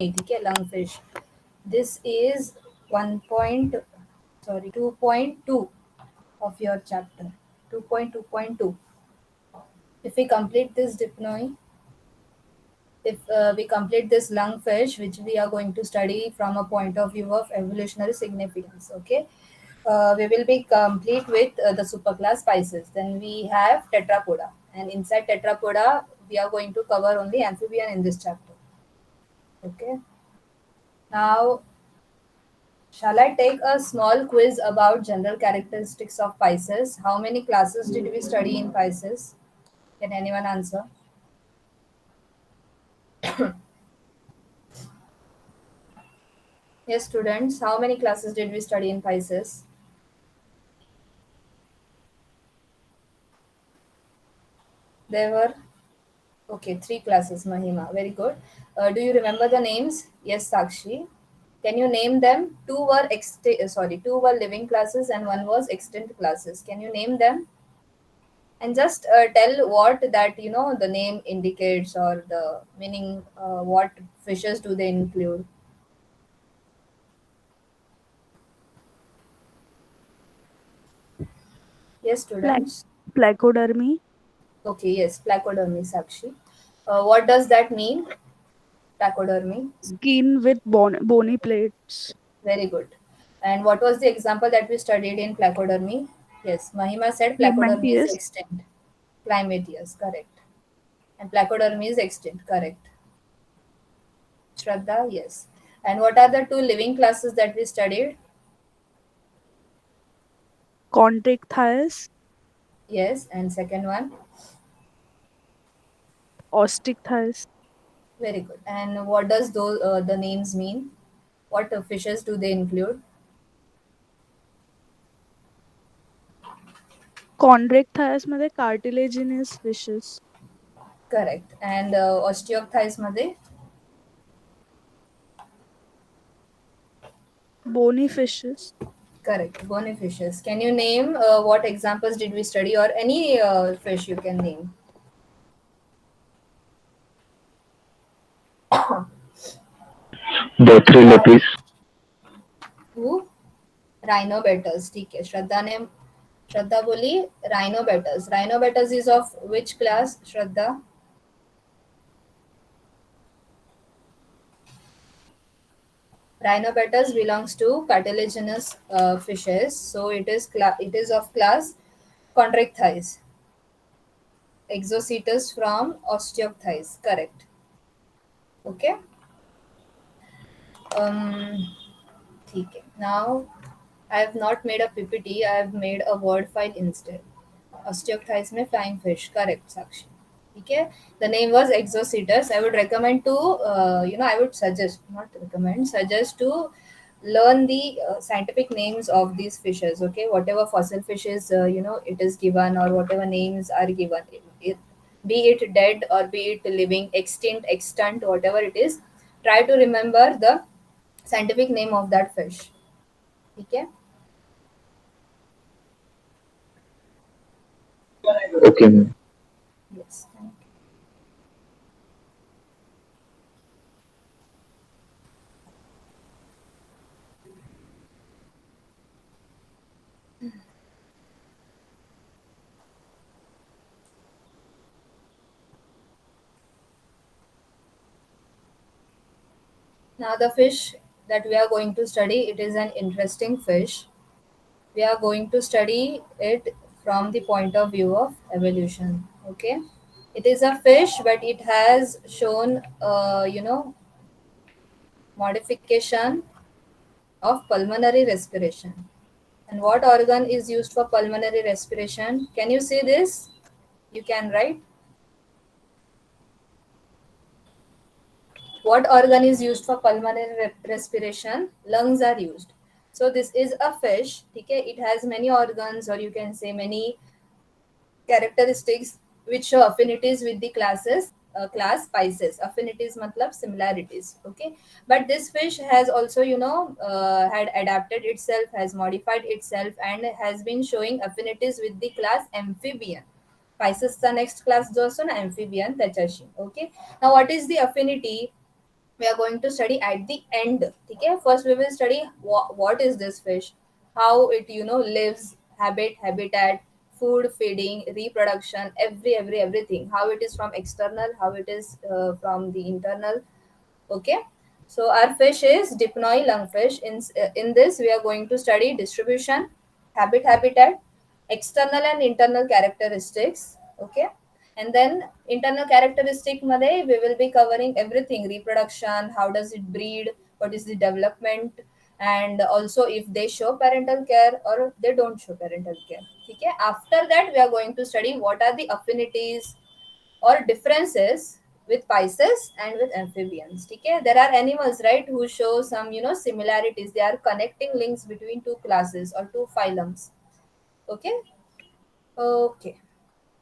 ठीक है, lungfish. This is 2.2 of your chapter. 2.2.2. If we complete this dipnoi, if we complete this lungfish, which we are going to study from a point of view of evolutionary significance, okay, we will be complete with the superclass spices. Then we have tetrapoda, and inside tetrapoda, we are going to cover only amphibian in this chapter. Okay. Now, shall I take a small quiz about general characteristics of Pisces? How many classes did we study in Pisces? Can anyone answer? Yes, students, how many classes did we study in Pisces? There were, okay, three classes, Mahima. Very good. Do you remember the names? Yes, Sakshi. Can you name them? Two were living classes and one was extinct classes. Can you name them? And just tell what that the name indicates or the meaning. What fishes do they include? Yes, Plac- students. Placodermy, Okay, yes, placodermy, Sakshi. What does that mean? Placodermy. skin with bony plates. Very good. And what was the example that we studied in placodermy? Yes, Mahima said placodermy is Clementius, extinct. Climate, yes, correct. And placodermy is extinct, correct. Shraddha, yes. And what are the two living classes that we studied? Chondrichthyes, Yes, and second one? Osteichthyes, Very good. And what does those the names mean? What fishes do they include? Chondrichthyes मध्ये cartilaginous fishes, Correct. And osteochthyes मध्ये? bony fishes, Correct. Bony fishes. Can you name what examples did we study or any fish you can name? Bothrillepis, Who? Rhinobetas. ठीक है. श्रद्धा बोली rhinobetas. Rhinobetas is of which class, Shraddha? Rhinobetas belongs to cartilaginous fishes, so it is of class chondrichthyes. Exocetus from osteochthyes. Correct. Okay. Um, ठीक है. Now I have not made a PPT. I have made a word file instead. Osteochthyes में flying fish. Correct, Sakshi. ठीक है. The name was Exocetus. I would recommend to I would suggest, not recommend, suggest to learn the scientific names of these fishes. Okay, whatever fossil fishes it is given, or whatever names are given, be it dead or be it living, extinct, extant, whatever it is, try to remember the scientific name of that fish. ठीक है. okay, ma'am. Yes, thank you. Now the fish that we are going to study, it is an interesting fish. We are going to study it from the point of view of evolution. Okay, it is a fish, but it has shown modification of pulmonary respiration. And what organ is used for pulmonary respiration? Can you see this? You can write. What organ is used for pulmonary respiration? Lungs are used. So this is a fish. Okay, it has many organs, or you can say many characteristics which show affinities with the class Pisces. Affinities matlab similarities. Okay, but this fish has also had adapted itself, has modified itself, and has been showing affinities with the class amphibian. Pisces the next class जो असतो ना amphibian त्याच्याशी. Okay, now what is the affinity? we are going to study at the end. Okay, first we will study what is this fish, how it lives, habitat, food, feeding, reproduction, everything, how it is from external, how it is from the internal. Okay, so our fish is dipnoi lungfish. In this we are going to study distribution, habitat, external and internal characteristics. Okay, and then internal characteristic made we will be covering everything: reproduction, how does it breed, what is the development, and also if they show parental care or they don't show parental care. Okay, after that we are going to study what are the affinities or differences with Pisces and with amphibians. Okay, there are animals, right, who show some similarities. They are connecting links between two classes or two phylums. Okay, okay.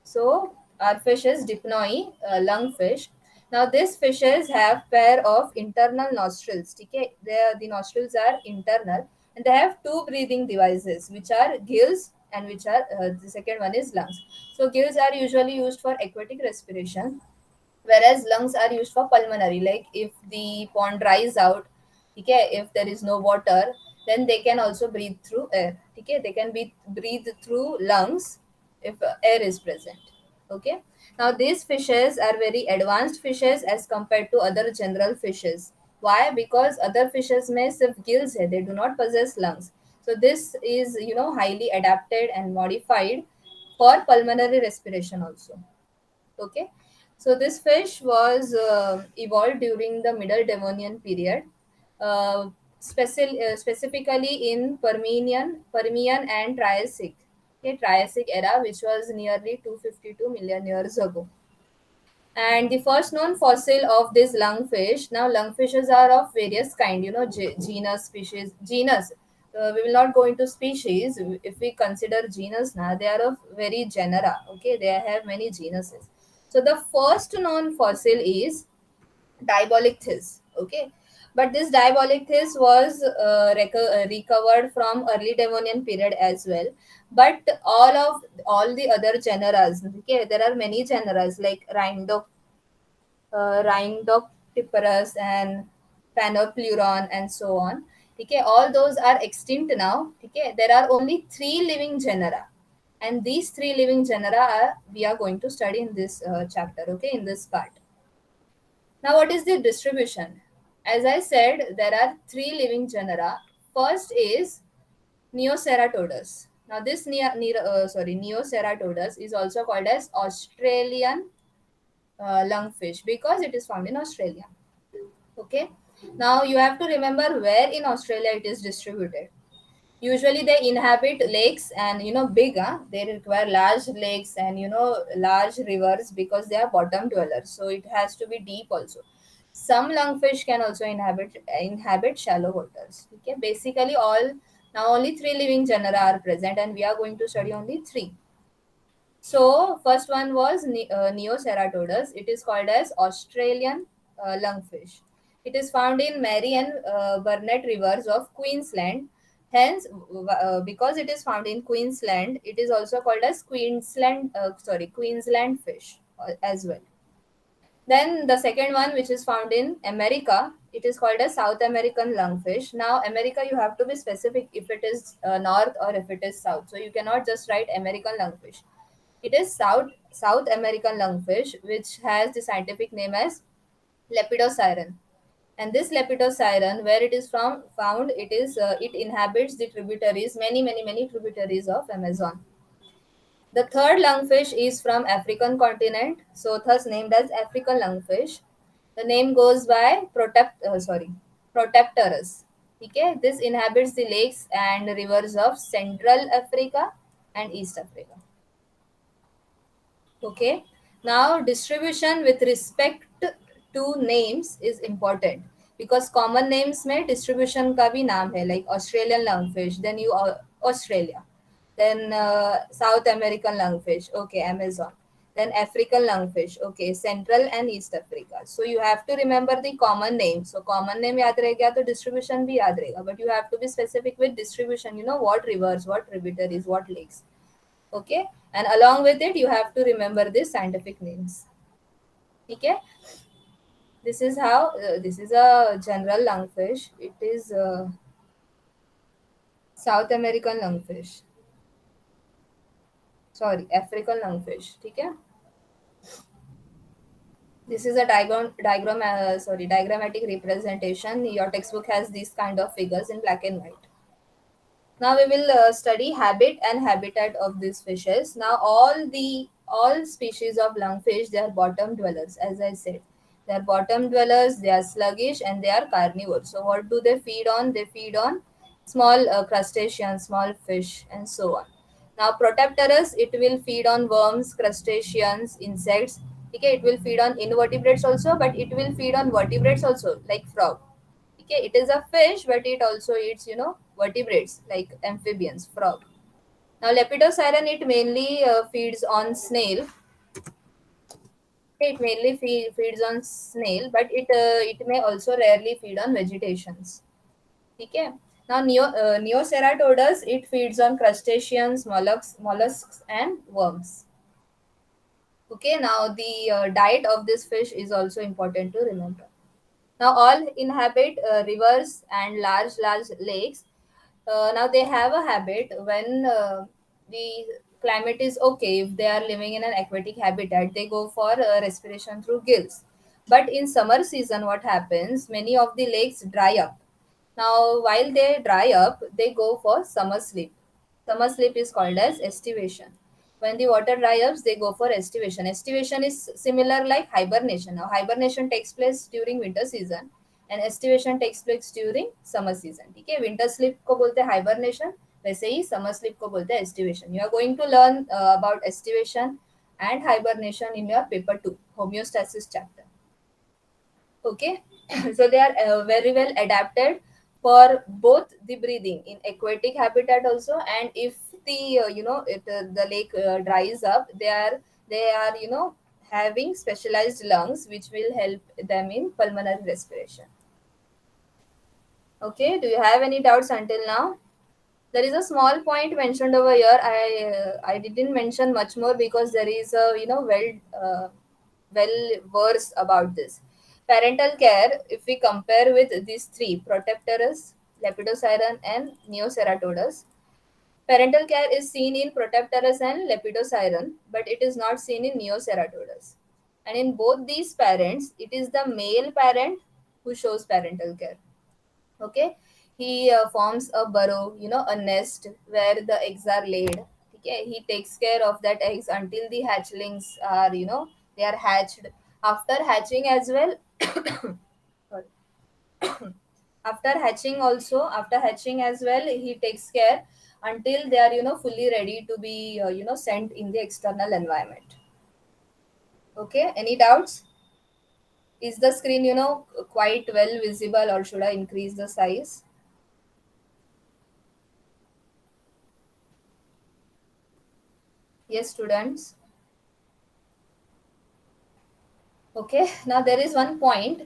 So our fish is dipnoi, lungfish. Now these fishes have pair of internal nostrils. Okay, the nostrils are internal, and they have two breathing devices, which are gills and which are the second one is lungs. So gills are usually used for aquatic respiration, whereas lungs are used for pulmonary. Like if the pond dries out, okay, if there is no water, then they can also breathe through air. Okay, they can breathe through lungs if air is present. Okay, now these fishes are very advanced fishes as compared to other general fishes. Why? Because other fishes may have gills hai, they do not possess lungs. So this is highly adapted and modified for pulmonary respiration also. Okay, so this fish was evolved during the Middle Devonian period, specifically in Permian and Triassic, okay, Triassic era, which was nearly 252 million years ago. And the first known fossil of this lungfish. Now, lungfishes are of various kind. Genus, species, genus. We will not go into species. If we consider genus now, they are of very genera. Okay, they have many genuses. So the first known fossil is Diabolicthys. Okay, but this Diabolicthys was recovered from early Devonian period as well. But all the other genera, okay, there are many genera like Rhindopteropus and Panopleuron and so on. Okay, all those are extinct now. Okay, there are only three living genera, and these three living genera we are going to study in this chapter. Okay, in this part. Now, what is the distribution? As I said, there are three living genera. First is Neoceratodus. Now, this Neoceratodus is also called as Australian lungfish because it is found in Australia. Okay. Now you have to remember where in Australia it is distributed. Usually they inhabit lakes and big. They require large lakes and large rivers because they are bottom dwellers. So it has to be deep also. Some lungfish can also inhabit shallow waters. Okay. Basically all now only three living genera are present and we are going to study only three. So first one was Neoceratodus. It is called as Australian lungfish. It is found in Mary and Burnett rivers of Queensland. Hence, because it is found in Queensland, it is also called as Queensland fish as well. Then the second one, which is found in America, it is called as South American lungfish. Now, America, you have to be specific if it is north or if it is south. So you cannot just write American lungfish. It is South American lungfish, which has the scientific name as Lepidosiren. And this Lepidosiren, where it is from found, it inhabits the tributaries, many tributaries of Amazon. The third lungfish is from African continent, so thus named as African lungfish. The name goes by Protectorus. Okay, this inhabits the lakes and rivers of Central Africa and East Africa. Okay. Now distribution with respect to names is important because common names में distribution का भी नाम है, like Australian lungfish, then Australia, then South American lungfish, okay, Amazon, then African lungfish, okay, Central and East Africa. So you have to remember the common name. So common name याद रह गया तो distribution भी याद रहेगा, but you have to be specific with distribution. What rivers, what tributaries, what lakes. Okay, and along with it you have to remember these scientific names. Okay, This is how this is a general lungfish. It is South American lungfish. Sorry, African lungfish. ठीक है? This is a diagrammatic representation. Your textbook has these kind of figures in black and white. Now we will study habit and habitat of these fishes. Now all species of lungfish, they are bottom dwellers. As I said, they are bottom dwellers. They are sluggish and they are carnivores. So what do they feed on? They feed on small crustaceans, small fish, and so on. Now Protopterus, it will feed on worms, crustaceans, insects. Okay, it will feed on invertebrates also, but it will feed on vertebrates also, like frog. Okay, it is a fish, but it also eats, vertebrates like amphibians, frog. Now, Lepidosiren, it mainly feeds on snail. Okay, it mainly feeds on snail, but it may also rarely feed on vegetations. Okay. Now, Neoceratodus, it feeds on crustaceans, mollusks, and worms. Okay. Now, the diet of this fish is also important to remember. Now, all inhabit rivers and large lakes. Now they have a habit when the climate is okay. If they are living in an aquatic habitat, they go for respiration through gills. But in summer season, what happens? Many of the lakes dry up. Now, while they dry up, they go for summer sleep. Summer sleep is called as estivation. When the water dry ups, they go for estivation. Estivation is similar like hibernation. Now, hibernation takes place during winter season and estivation takes place during summer season. ठीक है, winter sleep को बोलते हैं hibernation, वैसे ही summer sleep को बोलते हैं estivation. You are going to learn about estivation and hibernation in your paper 2 homeostasis chapter. Okay. So they are very well adapted for both the breathing in aquatic habitat also, and if the the lake dries up, they are having specialized lungs which will help them in pulmonary respiration. Okay, do you have any doubts until now? There is a small point mentioned over here. I didn't mention much more because there is a well verse about this. Parental care, if we compare with these three, Protopterus, Lepidosiren, and Neoceratodus, parental care is seen in Protopterus and Lepidosiren, but it is not seen in Neoceratodus. And in both these parents, it is the male parent who shows parental care. Okay, he forms a burrow, a nest where the eggs are laid. Okay, he takes care of that eggs until the hatchlings are, they are hatched. After hatching as well, sorry. After hatching as well, he takes care until they are, fully ready to be, sent in the external environment. Okay, any doubts? Is the screen, quite well visible, or should I increase the size? Yes, students. Okay, now there is one point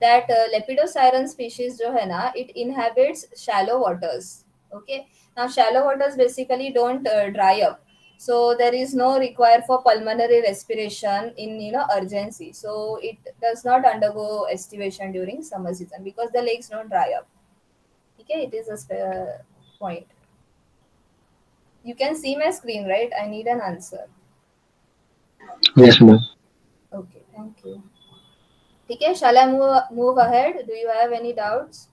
that Lepidosiren species जो है ना, it inhabits shallow waters. Okay, now shallow waters basically don't dry up, so there is no require for pulmonary respiration in urgency. So it does not undergo estivation during summer season because the lakes don't dry up. Okay, it is a point. You can see my screen, right? I need an answer. Yes, ma'am. Okay, thank you. Okay, shall I move ahead? Do you have any doubts?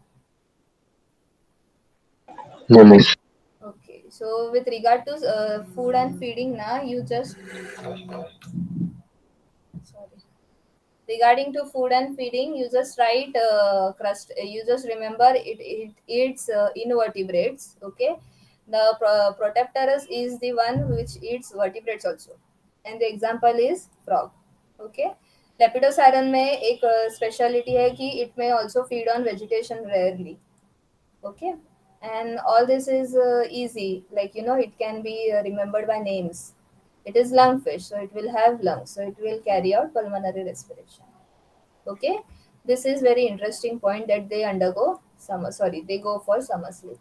No, miss. Okay, so with regard to food and feeding, now you just sorry. Regarding to food and feeding, you just write crust. You just remember it eats invertebrates. Okay, the Protopterus is the one which eats vertebrates also, and the example is frog. Okay, Lepidosiren में एक speciality है कि it may also feed on vegetation rarely. Okay, and all this is easy, like it can be remembered by names. It is lungfish, so it will have lungs, so it will carry out pulmonary respiration. Okay, this is very interesting point that they undergo summer, sorry, they go for summer sleep.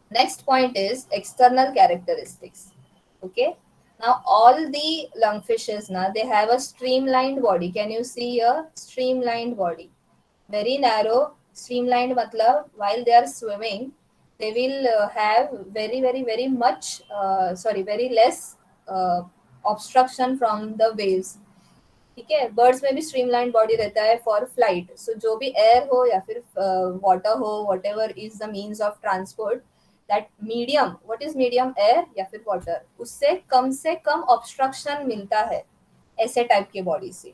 Next point is external characteristics. Okay, Now all the lungfishes now they have a streamlined body. Can you see a streamlined body? Very narrow, streamlined matlab while they are swimming, they will have very much very less obstruction from the waves. ठीक है, birds में भी streamline body रहता है for flight. सो जो भी air हो या फिर वाटर हो, what ever is the means of transport, that medium, what is medium, air या फिर वाटर, उससे कम ऑब्स्ट्रक्शन मिलता है ऐसे टाइप के बॉडी से.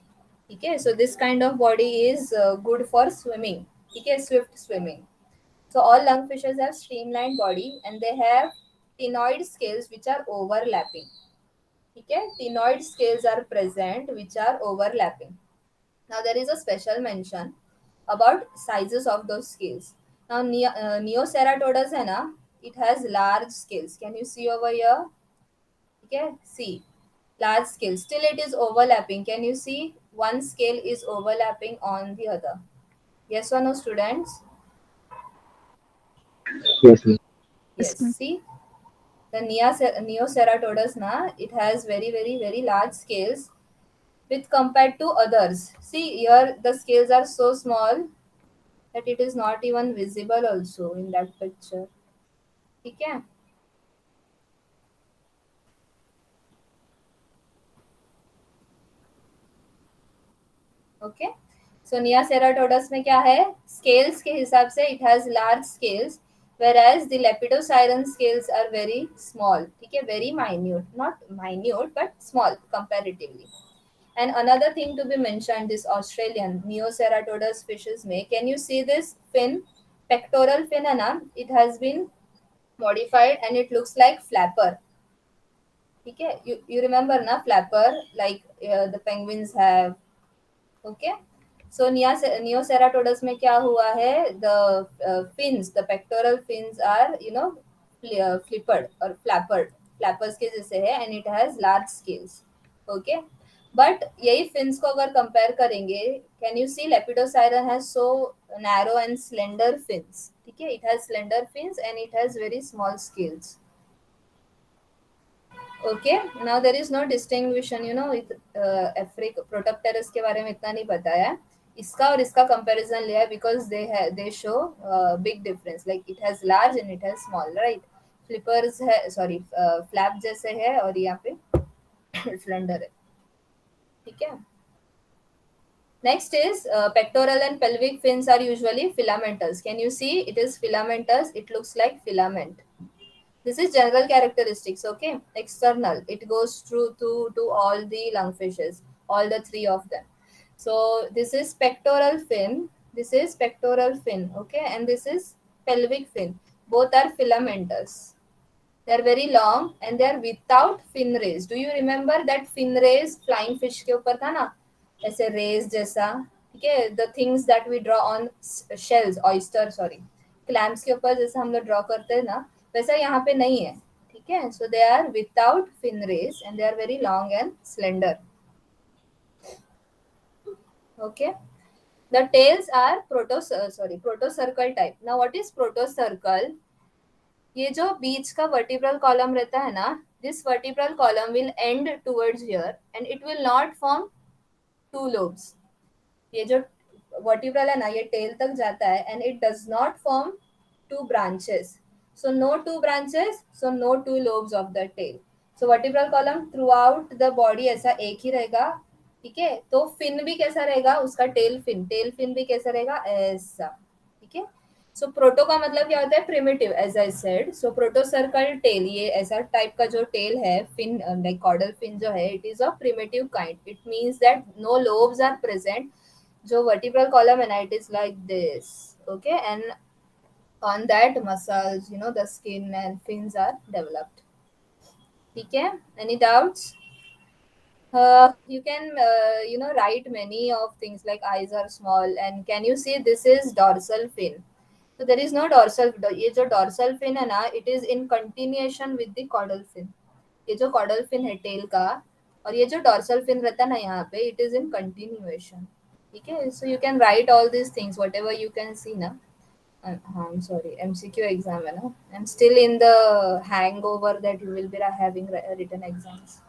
ठीक है, so this kind of body is good for swimming. ठीक है, Swift swimming. So all lungfishes have streamlined body and they have tenoid scales which are overlapping. Okay, tenoid scales are present which are overlapping. Now there is a special mention about sizes of those scales. Now Neoceratodes है ना, it has large scales. Can you see over here? Okay, see, large scale. Still it is overlapping. Can you see one scale is overlapping on the other? Yes or no, students? Yes, ma'am. Yes. Yes, ma'am. See, the Neoceratodes na, it has very large scales with compared to others. See here the scales are so small that it is not even visible also in that picture. ठीक है. Okay. So Neoceratodes में क्या है, scales के हिसाब से it has large scales, whereas the Lepidosiren scales are very small. ठीक है, very minute, not minute but small comparatively. And another thing to be mentioned, this Australian Neoceratodes fishes में, can you see this fin, pectoral fin है ना, it has been modified and it looks like flapper. ठीक है, you remember ना flapper like the penguins have. Okay, so Neoceratodes में क्या हुआ है, the fins, the pectoral fins are flippered or flappered, flappers के जैसे है, and it has large scales. Okay, but यही fins को अगर compare करेंगे, can you see Lepidosiren has so narrow and slender fins. ठीक है, it has slender fins and it has very small scales. Okay, now there is no distinction, African Protopterus के बारे में इतना नहीं बताया. इसका और इसका कंपैरिजन लिया है because they show big difference, like it has large and it has small, right. Flippers है, सॉरी फ्लैप जैसे है और यहाँ पे स्लेंडर है. ठीक है. Next is pectoral and pelvic fins are usually filamentous. Can you see it is filamentous? It looks like filament. This is general characteristics, okay? External. It goes through to all the lungfishes, all the three of them. So this is pectoral fin. This is pectoral fin, okay? And this is pelvic fin. Both are filamentous. They are very long and they are without fin rays. Do you remember that fin rays flying fish के ऊपर था ना? ऐसे rays जैसा, ठीक है? The things that we draw on shells, oyster, sorry, clams के ऊपर जैसा हम लोग draw करते हैं ना, वैसा यहाँ पे नहीं है. ठीक है, so they are without fin rays and they are very long and slender. Okay, the tails are protocircle type. Now what is protocircle? ये जो बीच का vertebral column रहता है ना, this vertebral column will end towards here and it will not form two lobes. ये जो vertebral है ना, ये tail तक जाता है and it does not form two branches. So no two branches, so no two lobes of the tail. So vertebral column throughout the body ऐसा एक ही रहेगा. ठीक है, तो fin भी कैसा रहेगा उसका, tail fin भी कैसा रहेगा, ऐसा. ठीक है. सो प्रोटो का मतलब क्या होता है, primitive, as I said. So protocercal tail, ये ऐसा टाइप का जो टेल है, फिन लाइक कॉर्डल फिन जो है, it is a primitive kind. It means that no lobes are present. जो वर्टिब्रल कॉलम है ना, it is like this. Okay, and on that muscles, the skin and fins are developed. ठीक है, any doubts? You can write many of things like eyes are small, and can you see this is dorsal fin. So there is no dorsal, ये जो dorsal fin है ना, it is in continuation with the caudal fin. ये जो caudal fin है tail का, और ये जो dorsal fin रहता है ना यहाँ पे, it is in continuation. ठीक है, so you can write all these things whatever you can see ना. I'm sorry, MCQ exam है ना. I'm still in the hangover that you will be having written exams.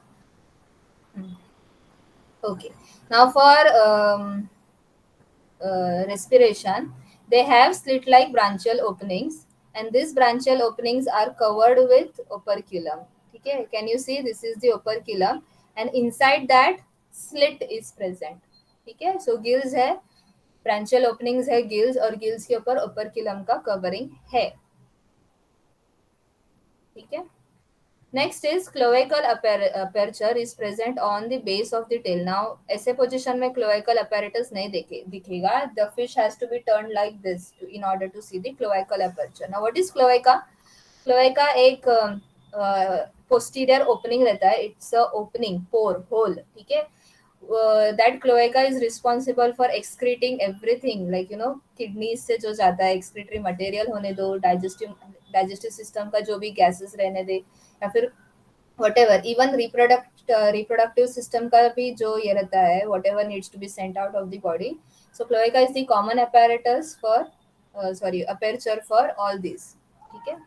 Okay. Now for respiration, they have slit-like branchial openings, and these branchial openings are covered with operculum. Okay, can you see this is the operculum, and inside that slit is present. Okay, so gills है, branchial openings है gills, और gills के ऊपर operculum का covering है. ठीक है. Next is cloacal aperture is present on the base of the tail. Now ऐसे position में cloacal apparatus नहीं दिखेगा. The fish has to be turned like this in order to see the cloacal aperture. Now what is cloaca? Cloaca एक posterior opening रहता है. It's a opening, pore, hole. ठीक है. That cloaca is responsible for excreting everything, like kidneys से जो जाता है excretory material होने दो, digestive system का जो भी gases रहने दे, या फिर whatever, even reproductive system का भी जो ये रहता है, whatever needs to be sent out of the body. So cloaca is the common apparatus for aperture for all these. ठीक है.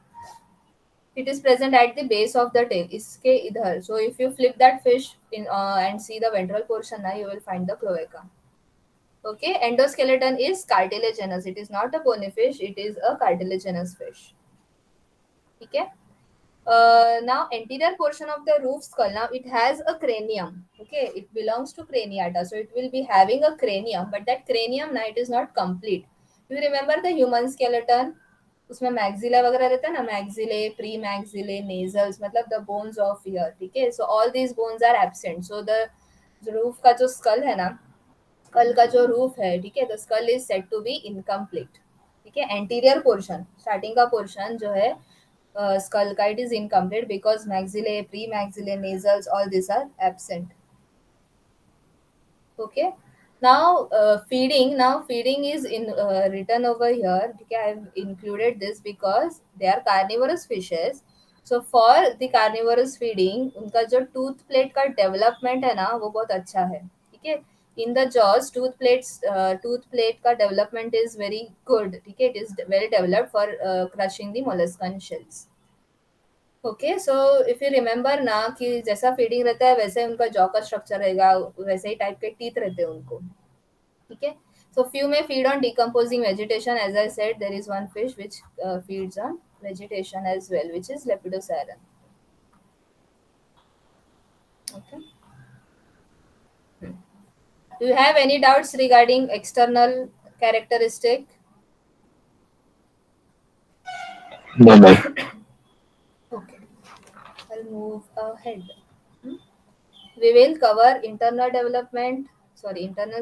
It is present at the base of the tail, इसके इधर. So if you flip that fish in and see the ventral portion, now you will find the cloaca. Okay, endoskeleton is cartilaginous. It is not a bony fish, it is a cartilaginous fish. Okay. Now anterior portion of the roof skull, now it has a cranium. Okay, it belongs to craniata, so it will be having a cranium, but that cranium now it is not complete. You remember the human skeleton, उसमें maxilla वगैरह रहता है ना, maxillae, premaxillae, nasals, मतलब the bones of ear. ठीक है. So all these bones are absent. So the roof का जो स्कल है ना, स्कल का जो रूफ है, ठीक है, the skull is said to be incomplete. ठीक है. एंटीरियर पोर्शन, स्टार्टिंग का पोर्शन जो है skull का, it is incomplete because maxillae, premaxillae, nasals, all these are absent. Okay. Now feeding is in written over here. Okay, I have included this because they are carnivorous fishes. So for the carnivorous feeding, उनका जो tooth plate का development है ना, वो बहुत अच्छा है. ठीक है. In the jaws, tooth plate का development is very good. ठीक है. It is well developed for crushing the molluscan shells. Okay. So if you remember ना कि जैसा फीडिंग रहता है वैसे उनका जॉ का स्ट्रक्चर रहेगा, वैसे ही टाइप के टीथ रहते हैं उनको. ठीक है. So few may feed on decomposing vegetation. As I said, there is one fish which feeds on vegetation as well, which is Lepidosiren. Okay. Do you have any doubts regarding external characteristic? No, ma'am. Okay. I'll move ahead. We will cover internal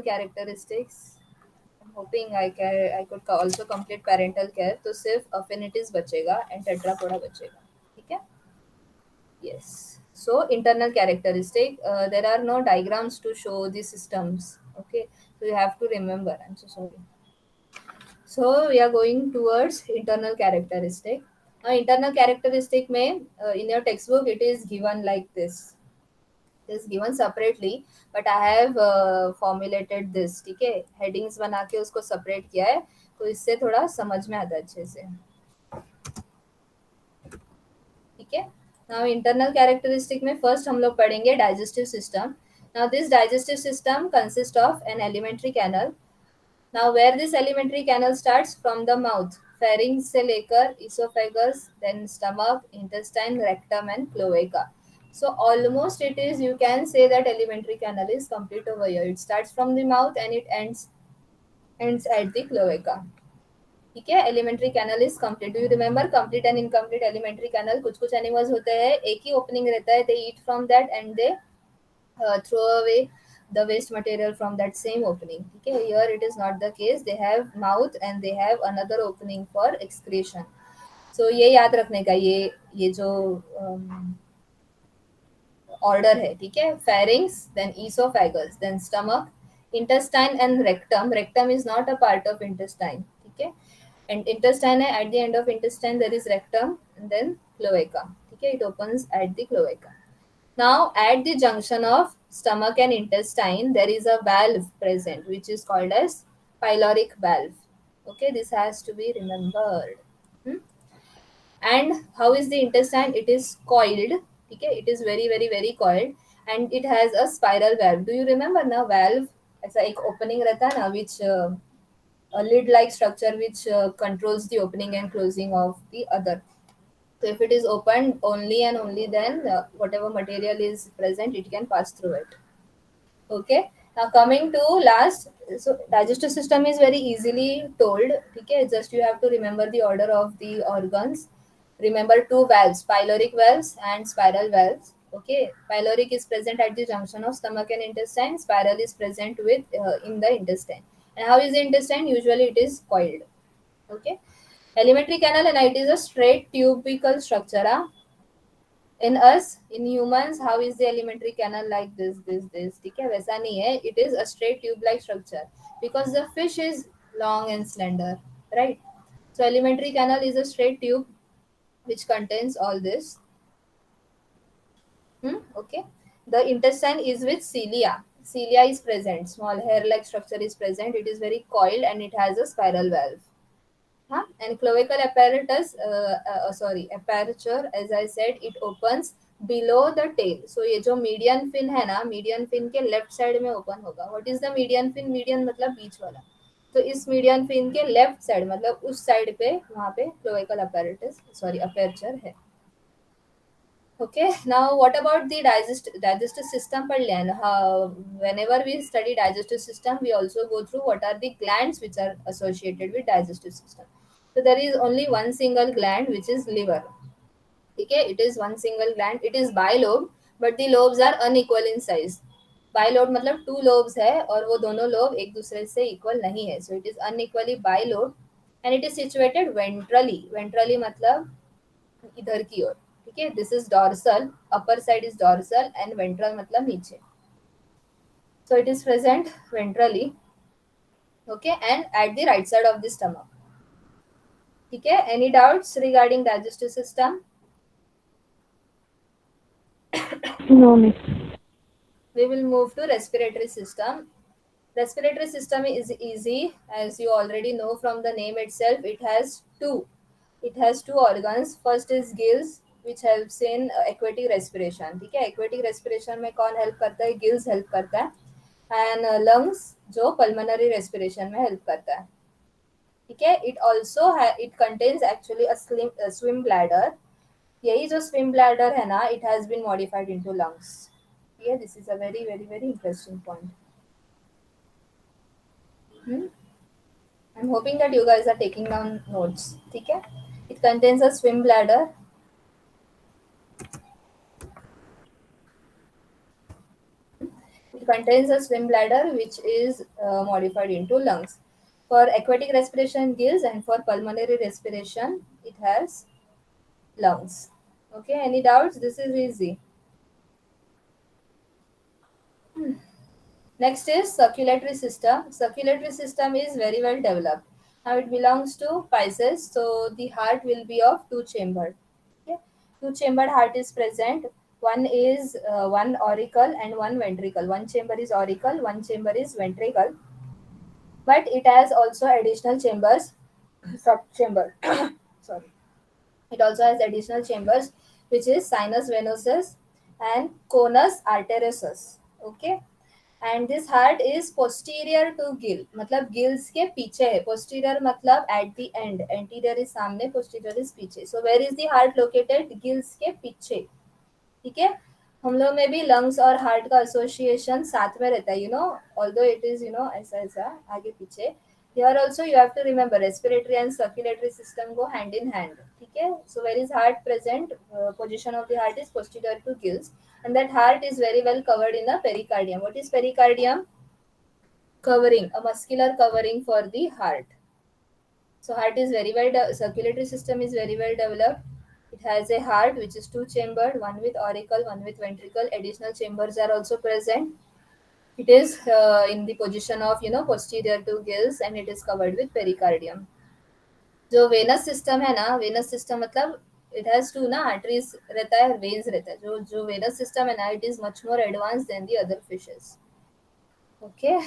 characteristics. I'm hoping I could also complete parental care. तो सिर्फ affinities बचेगा and tetrapoda बचेगा. ठीक है? Yes. So internal characteristic. There are no diagrams to show the systems. Okay. So you have to remember. I'm so sorry. So we are going towards internal characteristic. Now internal characteristic में in your textbook it is given like this. Is given separately, but I have formulated this. ठीक है. Headings बना के उसको separate किया है, तो इससे थोड़ा समझ में आता है अच्छे से. ठीक है. नाउ इंटरनल कैरेक्टरिस्टिक में फर्स्ट हम लोग पढ़ेंगे digestive system. Now this digestive system consist of an alimentary canal. Now where this alimentary canal starts from the mouth, pharynx से लेकर oesophagus, then stomach, intestine, rectum and cloaca. So almost it is, you can say that alimentary canal is complete over here. It starts from the mouth and it ends at the cloaca. ठीक है. Alimentary canal is complete. Do you remember complete and incomplete alimentary canal? कुछ animals होते हैं एक ही opening रहता है, they eat from that and they throw away the waste material from that same opening. ठीक है. Here it is not the case. They have mouth and they have another opening for excretion. So ये याद रखने का, ये जो order है. ठीक है. Pharynx, then oesophagus, then stomach, intestine and rectum. Rectum is not a part of intestine. ठीक है. एंड इंटेस्टाइन है, at the end of intestine there is rectum and then cloaca. ठीक है. It opens at the cloaca. Now at the junction of stomach and intestine there is a valve present which is called as pyloric valve. Okay, this has to be remembered. And how is the intestine? It is coiled. Okay, it is very very very coiled, and it has a spiral valve. Do you remember ना valve ऐसा एक opening रहता है ना which a lid like structure which controls the opening and closing of the other. So if it is opened only and only then whatever material is present it can pass through it. Okay. Now coming to last, so digestive system is very easily told. Okay, just you have to remember the order of the organs. Remember two valves, pyloric valves and spiral valves. Okay, pyloric is present at the junction of stomach and intestine. Spiral is present with in the intestine. And how is the intestine? Usually it is coiled. Okay, alimentary canal and it is a straight tubical structure. In us, in humans, how is the alimentary canal like this ठीक है वैसा नहीं है, it is a straight tube like structure because the fish is long and slender, right? So alimentary canal is a straight tube which contains all this. Okay, the intestine is with cilia is present, small hair like structure is present, it is very coiled and it has a spiral valve. Huh? And cloacal apparatus, aperture, as I said, it opens below the tail. So ये जो median fin है ना, median fin के left side में open होगा. What is the median fin? Median मतलब बीच वाला. तो इस median fin के left side मतलब उस side पे वहाँ पे cloacal aperture है. Okay, now what about the digestive system per lian? Whenever we study digestive system, we also go through what are the glands which are associated with digestive system. So there is only one single gland which is liver. Okay, it is one single gland. It is bilobed, but the lobes are unequal in size. Bilobed मतलब two lobes है और वो दोनों lobe एक दूसरे से equal नहीं है. So it is unequally bilobed and it is situated ventrally. Ventrally मतलब इधर की ओर. ठीक है, this is dorsal, upper side is dorsal and ventral मतलब नीचे. So it is present ventrally, okay, and at the right side of the stomach. ठीक है, any doubts regarding digestive system? No, miss. We will move to respiratory system. Respiratory system is easy, as you already know from the name itself. It has two organs. First is gills, which helps in aquatic respiration. ठीक है, aquatic respiration में कौन help करता है? Gills help करता है. And lungs जो pulmonary respiration में help करता है. ठीक है, it contains actually a swim bladder. यही जो swim bladder है ना, it has been modified into lungs. Yeah, this is a very very very interesting point. I'm hoping that you guys are taking down notes. ठीक है, it contains a swim bladder. It contains a swim bladder which is modified into lungs. For aquatic respiration, gills, and for pulmonary respiration, it has lungs. Okay, any doubts? This is easy. Next is circulatory system. Circulatory system is very well developed. Now it belongs to Pisces, so the heart will be of two chambered. Okay, two chambered heart is present. One is one auricle and one ventricle. One chamber is auricle, one chamber is ventricle. But it has also additional chambers, subchamber. Sorry. It also has additional chambers, which is sinus venosus and conus arteriosus. Okay, and this heart is posterior to gill, मतलब gills के पीछे है. Posterior मतलब at the end, anterior is सामने, posterior is पीछे. So where is the heart located? Gills के पीछे. ठीक है, हम लोग में भी लंग्स और हार्ट का एसोसिएशन साथ में रहता है, ऑल्दो इट इज ऐसा ऐसा आगे पीछे. Here also you have to remember respiratory and circulatory system go hand in hand. ठीक है, so where is heart present? Position of the heart is posterior to gills, and that heart is very well covered in the pericardium. What is pericardium? Covering, a muscular covering for the heart. So heart is very well, circulatory system is very well developed. It has a heart which is two chambered, one with auricle, one with ventricle. Additional chambers are also present. It is in the position of posterior to gills and it is covered with pericardium. जो Venus system है ना, venous system मतलब it has to ना arteries रहता है, veins रहता है. जो वेनस सिस्टम है ना, it is much more advance than the other fishes. Okay,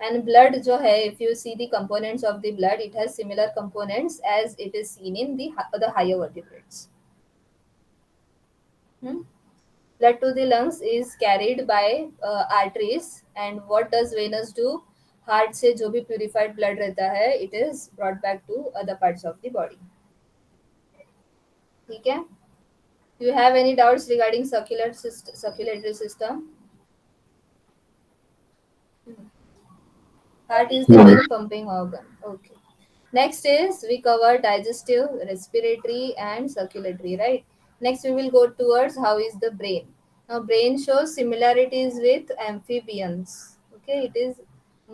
and blood जो है, if you see the components of the blood, it has similar components as it is seen in the higher vertebrates. Blood to the lungs is carried by arteries. And what does venous do? Heart से जो भी purified blood रहता है it is brought back to other parts of the body. ठीक है. Do you have any doubts regarding circulatory system? Heart is the No, main miss. pumping organ. Okay. Next is we cover digestive, respiratory, and circulatory, right? Next we will go towards how is the brain. Now brain shows similarities with amphibians. Okay, it is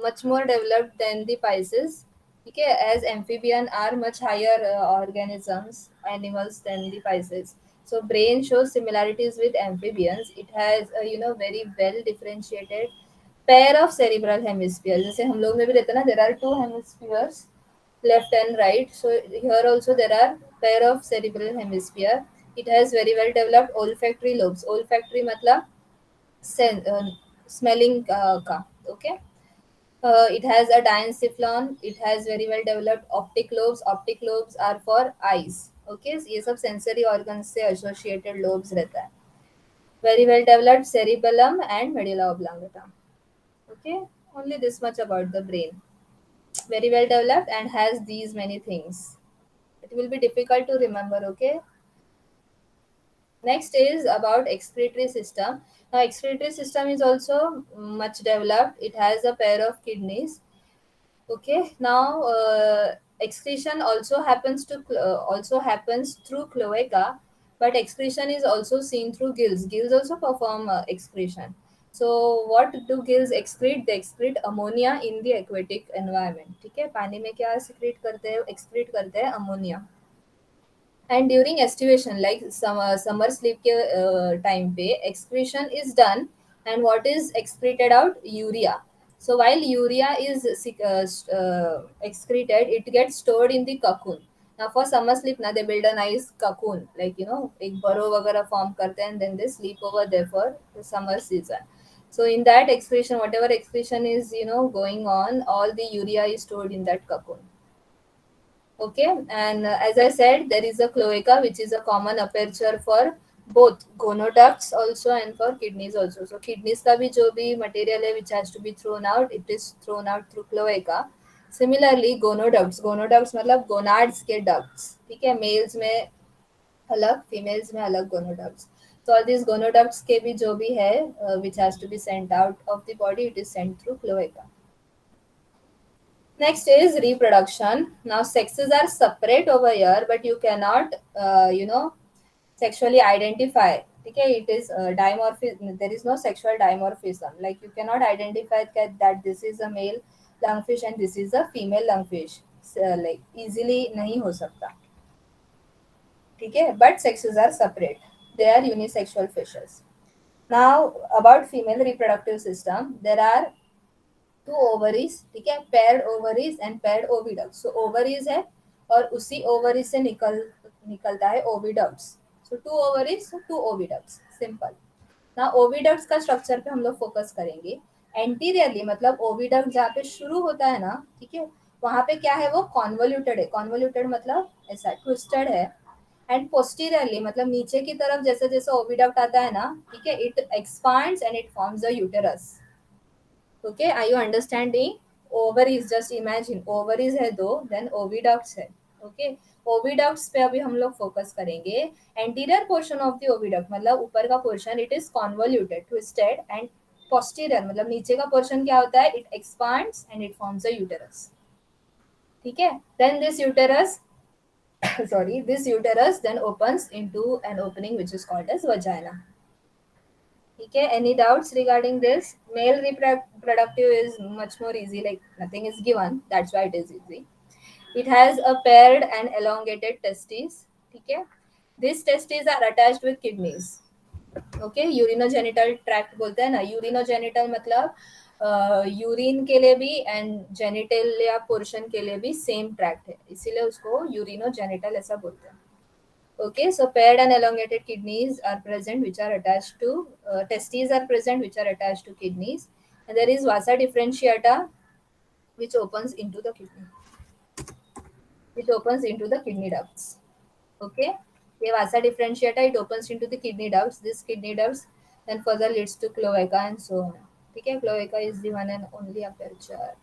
much more developed than the Pisces. Okay, as amphibian are much higher organisms, animals than the Pisces. So brain shows similarities with amphibians. It has a very well differentiated pair of cerebral hemispheres. जैसे हम लोग में भी रहता है ना, there are two hemispheres, left and right. So here also there are pair of cerebral hemisphere. It has very well developed olfactory lobes. Olfactory मतलब smelling का. Okay. It has a diencephalon. It has very well developed optic lobes. Optic lobes are for eyes. Okay, so ये सब sensory organs से associated lobes रहता है. Very well developed cerebellum and medulla oblongata. Okay, only this much about the brain. Very well developed and has these many things. It will be difficult to remember. Okay. Next is about excretory system. Now excretory system is also much developed. It has a pair of kidneys. Okay. Now excretion also happens through cloaca, but excretion is also seen through gills. Gills also perform excretion. So what do gills excrete? They excrete ammonia in the aquatic environment. ठीक है. पानी में क्या secrete करते हैं? Excrete करते हैं ammonia. And during estivation, like summer sleep के time पे excretion is done. And what is excreted out? Urea. So while urea is excreted, it gets stored in the cocoon. Now for summer sleep ना they build a nice cocoon, like एक burrow वगैरह form करते हैं and then they sleep over there for the summer season. So in that excretion, whatever excretion is going on, all the urea is stored in that cocoon. Okay, and as I said, there is a cloaca, which is a common aperture for both gonoducts also and for kidneys also. So kidneys का भी जो भी material है which has to be thrown out, it is thrown out through cloaca. Similarly, gonoducts मतलब gonads के ducts. ठीक है, males में अलग, females में अलग gonoducts. So all these gonoducts के भी जो भी है which has to be sent out of the body, it is sent through cloaca. Next is reproduction. Now, sexes are separate over here, but you cannot, sexually identify. Okay, it is dimorphism. There is no sexual dimorphism. Like you cannot identify that this is a male lungfish and this is a female lungfish. So, like easily नहीं हो सकता. Okay, but sexes are separate. They are unisexual fishes. Now, about female reproductive system, there are two ovaries. ठीक है, paired ovaries and paired oviduct. So ovaries है और उसी ovaries से निकलता है oviducts. So two ovaries, two oviducts. Simple. ना oviducts का स्ट्रक्चर पे हम लोग फोकस करेंगे. एंटीरियरली मतलब ओविडक्ट जहाँ पे शुरू होता है ना, ठीक है, वहां पे क्या है, वो कॉन्वोल्यूटेड है. कॉन्वोल्यूटेड मतलब ऐसा ट्विस्टेड है. एंड पोस्टीरियरली मतलब नीचे की तरफ जैसे जैसे ओविडक्ट आता है ना, ठीक है, it expands and it forms a uterus. Okay, are you understanding? Ovaries, just imagine ovaries है दो, then oviducts है. Okay, oviducts पे अभी हम लोग फोकस करेंगे. Anterior portion of the oviduct मतलब ऊपर का portion, it is convoluted, twisted, and posterior मतलब नीचे का portion क्या होता है, it expands and it forms a uterus. ठीक है, then this uterus this uterus then opens into an opening which is called as vagina. Okay, any doubts regarding this? Male reproductive is much more easy, like nothing is given, that's why it is easy. It has a paired and elongated testes. Okay, these testes are attached with kidneys. Okay, urinogenital tract बोलते हैं ना. Urinogenital मतलब urine के लिए भी and genital या portion के लिए भी सेम ट्रैक्ट है, इसीलिए उसको यूरिनोजेनिटल ऐसा बोलते हैं. Okay, so paired and elongated kidneys are present, which are attached to testes are present, which are attached to kidneys, and there is vasa differentiata, which opens into the kidney, which opens into the kidney ducts. Okay, ये vasa differentiata, it opens into the kidney ducts. This kidney ducts then further leads to cloaca and so on. Okay, cloaca is the one and only aperture.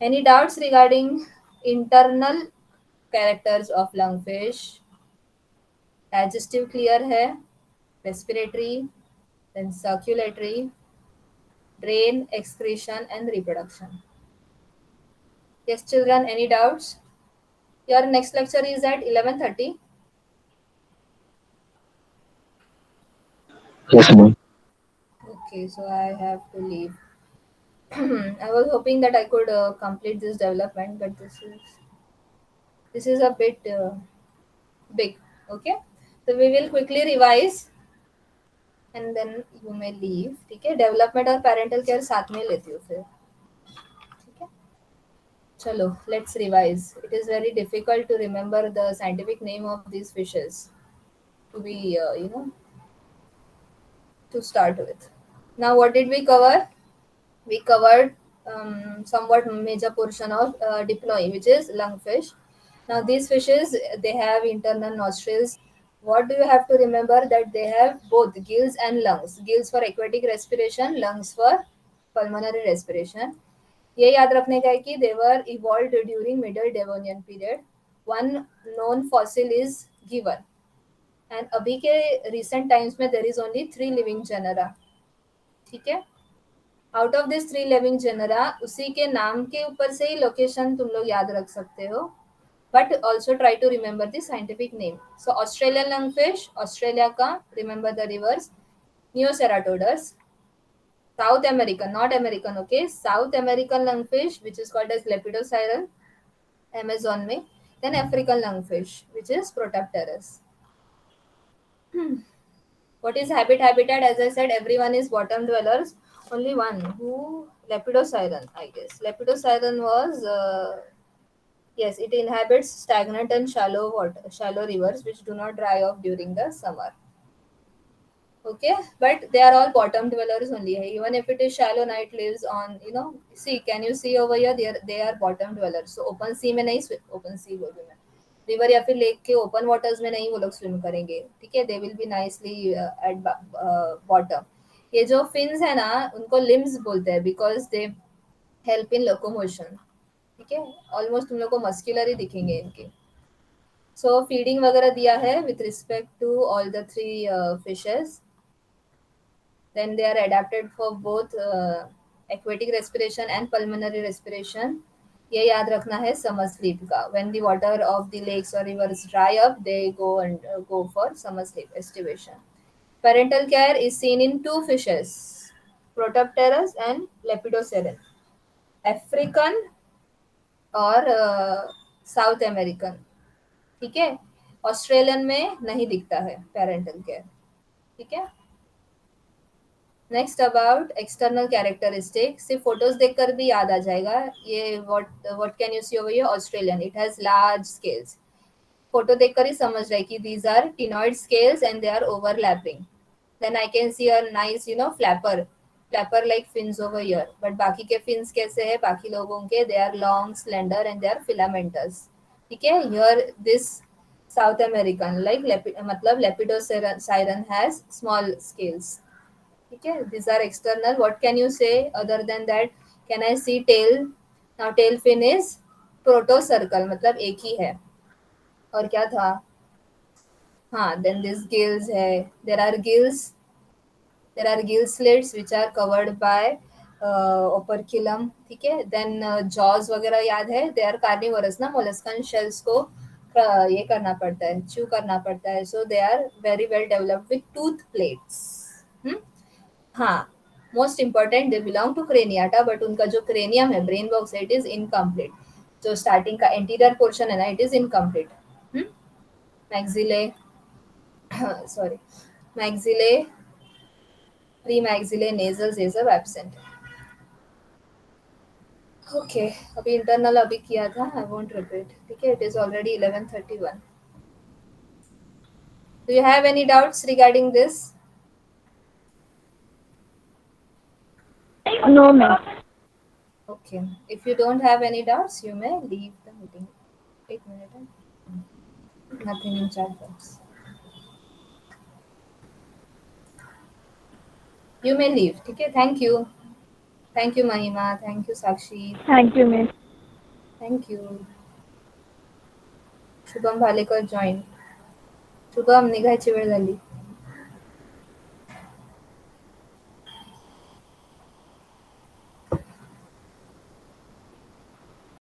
Any doubts regarding internal characters of lungfish? Digestive clear है, respiratory, then circulatory, drain, excretion, and reproduction. Yes, children, any doubts? Your next lecture is at 11:30. Yes, ma'am. Okay, so I have to leave. I was hoping that I could complete this development, but this is a bit big. Okay, so we will quickly revise and then you may leave. ठीक है, development और parental care साथ में लेती हूँ फिर. ठीक है, चलो let's revise. It is very difficult to remember the scientific name of these fishes to be to start with. Now what did we cover? We covered somewhat major portion of dipnoi, which is lungfish. Now these fishes, they have internal nostrils. What do you have to remember? That they have both gills and lungs. Gills for aquatic respiration, lungs for pulmonary respiration. ये याद रखने का है कि they were evolved during middle Devonian period. One known fossil is given. And अभी के recent times में there is only 3 living genera. ठीक है, out of this 3 living genera उसी के नाम के ऊपर से ही लोकेशन तुम लोग याद रख सकते हो, but also try to remember the scientific name. So Australian lungfish, Australia का, remember the rivers. Neoceratodus. South American, not American, okay, South American lungfish which is called as Lepidosiren, Amazon में. Then African lungfish which is Protopterus. What is habitat? As I said, everyone is bottom dwellers. Only one who Lepidosiren, I guess. Lepidosiren was yes, it inhabits stagnant and shallow water, shallow rivers which do not dry off during the summer. Okay, but they are all bottom dwellers only. Even if it is shallow, now it lives on. See, can you see over here? They are bottom dwellers. So open sea में नहीं swim. Open sea बोल रही मैं. River या फिर lake के open waters में नहीं वो लोग स्विम करेंगे. ठीक है, they will be nicely at bottom. ये जो फिन्स है ना, उनको लिम्स बोलते हैं because they help in locomotion. ठीक है, ऑलमोस्ट तुम लोग को मस्कुलर ही दिखेंगे इनके. सो फीडिंग वगैरह दिया है with respect to all the 3 fishes. Then they are adapted for both aquatic respiration and pulmonary respiration. ये याद रखना है summer sleep का. When the water of the lakes or rivers dry up, they go for summer sleep, estivation. Parental care is seen in 2 fishes, Protopterus and Lepidosiren. African और south American. ठीक है, Australian में नहीं दिखता है parental care. ठीक है, next about external characteristic. सिर्फ फोटोज देखकर भी याद आ जाएगा. ये what can you see over here? Australian, it has large scales. Photo देखकर ही समझ रहे कि these are ctenoid scales and they are overlapping. Then I can see a nice flapper like fins over here. But बाकी के fins कैसे है बाकी लोगों के? They are long, slender and they are filamentous. ठीक है, here this south American like मतलब लेपिडोसाइरन हैज स्मॉल स्केल्स. ठीक है, these are external. What can you say other than that? Can I see tail? Now tail fin is protocircle, मतलब एक ही है. और क्या था? हाँ, then this gills है. There are gill slits which are covered by operculum. ठीक है, then jaws वगैरह याद है. They are carnivorous ना, molluscan shells को ये करना पड़ता है, chew करना पड़ता है. So they are very well developed with tooth plates. हाँ, most important, they belong to Craniata, but उनका जो क्रेनियम है, ब्रेन बॉक्स है, इट इज इनकम्प्लीट. जो स्टार्टिंग का एंटीरियर पोर्शन है ना, it is incomplete. Maxillae sorry maxillae, premaxillae, nasals ये सब एब्सेंट. ओके, अभी इंटरनल अभी किया था, आई वोंट रिपीट. ठीक है, it is already 11:31. Do you have any doubts regarding this? No, ma'am. Nothing in chat box. You may leave. Okay, thank you. Thank you, Mahima. Thank you, Sakshi. Thank you, miss. Thank you. Shubham Bhalekar join. Shubham निघायची वेळ झाली.